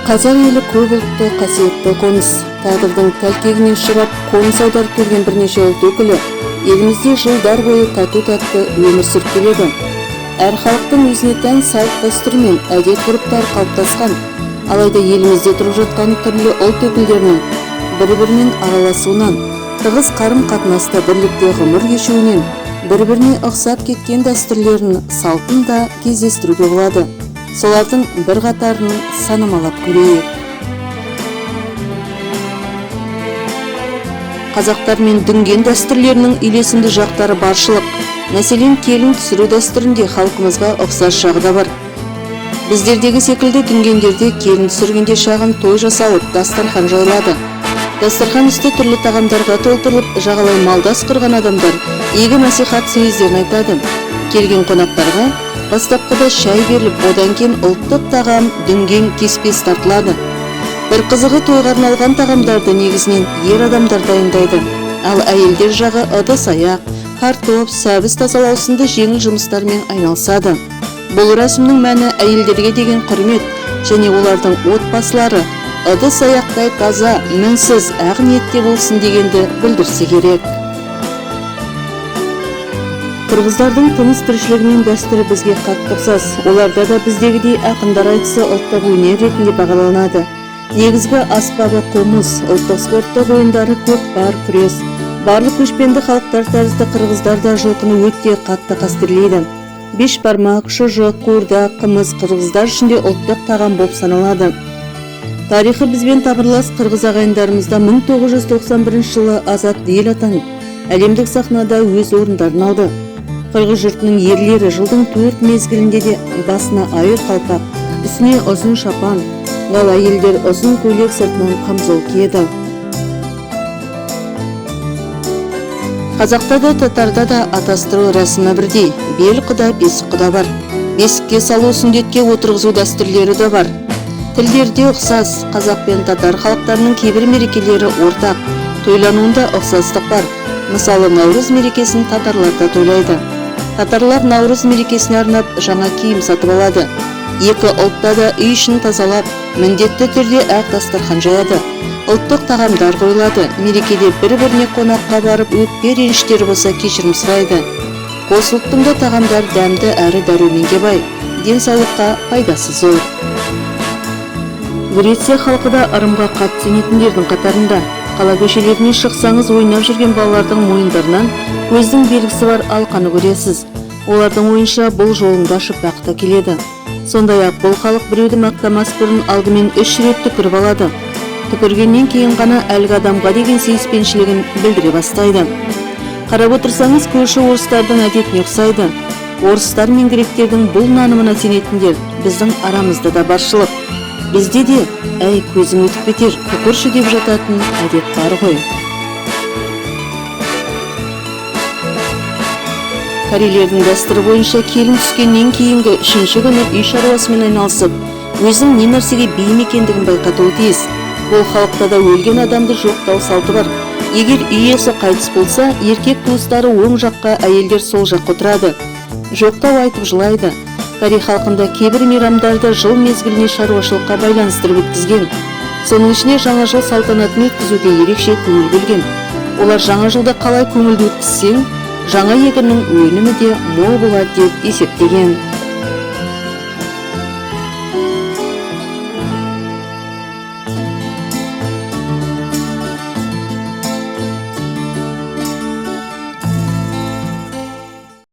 Қазақ елі көп ұлтты қасиетті қоныс. Тағдырдың тәлкегіне ұшырап, қоныс аударып келген бірнеше ұлт өкілі елімізде жылдар бойы тату-тәтті өмір сүріп келеді. Әр халықтың өзіне тән салт-дәстүр мен әдет-ғұрыптар қалыптасқан. Алайда елімізде тұрып жатқан түрлі ұлт өкілдерінің бір-бірімен араласуынан, тығыз қарым-қатынаста бірлікте ғұмыр кешуінен, бір-біріне ұқсап кеткен дәстүрлерін, салтын да кездестіруге болады. Солардың бір қатарын санамалап көрейік. Қазақтар мен дүнген дәстүрлерінің үйлесімді жақтары баршылық. Мәселен, келін түсіру дәстүрінде халқымызға ұқсас жағы да бар. Біздердегі секілді дүнгендерде келін түсіргенде шағын той жасалып, дастархан жайылады. Дастархан үсті түрлі тағамдарға толтырылып, жағалай малдас құрған адамдар игі насихат сөздерін айтады. Келген қонақтарға бастапқыда шай беріліп, одан кейін ұлттық тағам дүнген кеспес тартылады. Бір қызығы, тойға арналған тағамдарды негізінен ер адамдар дайындайды, ал әйелдер жағы ыдыс-аяқ, картоп, сәбіз тазалау сынды жеңіл жұмыстармен айналысады. Бұл рәсімнің мәні әйелдерге деген құрмет және олардың отбасылары ыдыс-аяқтай таза, мінсіз, ақ ниетте болсын дегенді білдірсе керек. Қырғыздардың тыныс тіршілігінің дәстүрі бізге қатты ұқсас. Оларда да біздегідей ақындар айтысы ұлттық өнер ретінде бағаланады. Негізгі аспабы қомыз, ұлттық спорттық ойындары көкпар, күрес. Барлық көшпенді халықтар тәрізді қырғыздар да жылқыны өте қатты қастерлейді. Бешбармақ, шұжық, қуырдақ, қымыз қырғыздар ішінде ұлттық тағам болып саналады. Тарихы бізбен тамырлас қырғыз ағайындарымызда 1991 жылы азат ел атанып, әлемдік сахнада өз орындарын алды. Қырғыз жұртының ерлері жылдың 4 мезгілінде де басына айыр қалпақ, үстіне ұзын шапан, ал әйелдер ұзын көйлек, сыртынан қамзол киеді. Қазақта да татарда да атастыру рәсімі бірдей. Бел құда, бесік құда бар. Бесікке салу, сүндетке отырғызу дәстүрлері де бар. Тілдерде ұқсас, қазақ пен татар халықтарының кейбір мерекелері ортақ, тойлануында ұқсастық бар. Мысалы, Наурыз мерекесін татарлар да тойлайды. Татарлар Наурыз мерекесіне арнап жаңа киім сатып алады. Екі ұлтта да үй ішін тазалап, міндетті түрде ақ дастархан жаяды. Ұлттық тағамдар қойылады. Мерекеде бір-біріне қонаққа барып, өкпе реніштері болса кешірім сұрайды. Қос ұлттың да тағамдар дәмді әрі дәруменге бай, денсаулыққа пайдасы зор. Греция халқы да ырымға қатты сенетіндердің қатарында. Қала көшелеріне шықсаңыз, ойнап жүрген балалардың мойындарынан көздің белгісі бар алқаны көресіз. Олардың ойынша бұл жолында ашып бақыта келеді. Сондай-ақ бұл халық біреуді мақтамас бұрын алдымен 3 рет түкіріп алады. Түкіргеннен кейін ғана әлгі адамға деген сүйіспеншілігін білдіре бастайды. Қарап отырсаңыз, көрші орыстардың әдетіне ұқсайды. Орыстар мен гректердің бұл нанымына сенетіндер біздің арамызда да баршылық. Бізде де, әй көзің өтіп кетер, түкірші деп жататын әдет бар ғой. Корейлердің дәстүрі бойынша келін түскеннен кейінгі 3-ші күні үй шаруасымен айналысып, өзің не нәрсеге бейім екендігін байқатуы тиіс. Бұл халықта да өлген адамды жоқтау салты бар. Егер үй иесі қайтыс болса, еркек туыстары оң жаққа, әйелдер сол жаққа отырады. Жоқтау айтып жылайды. Корей халқында кейбір мейрамдарды жыл мезгіліне шаруашылыққа байланыстырып өткізген. Соның ішіне жаңа жыл салтанатын өткізуге ерекше көңіл бөлген. Олар жаңа жылда қалай көңілді өткізсең, жаңа егіннің өнімі де мол болады деп есептеген.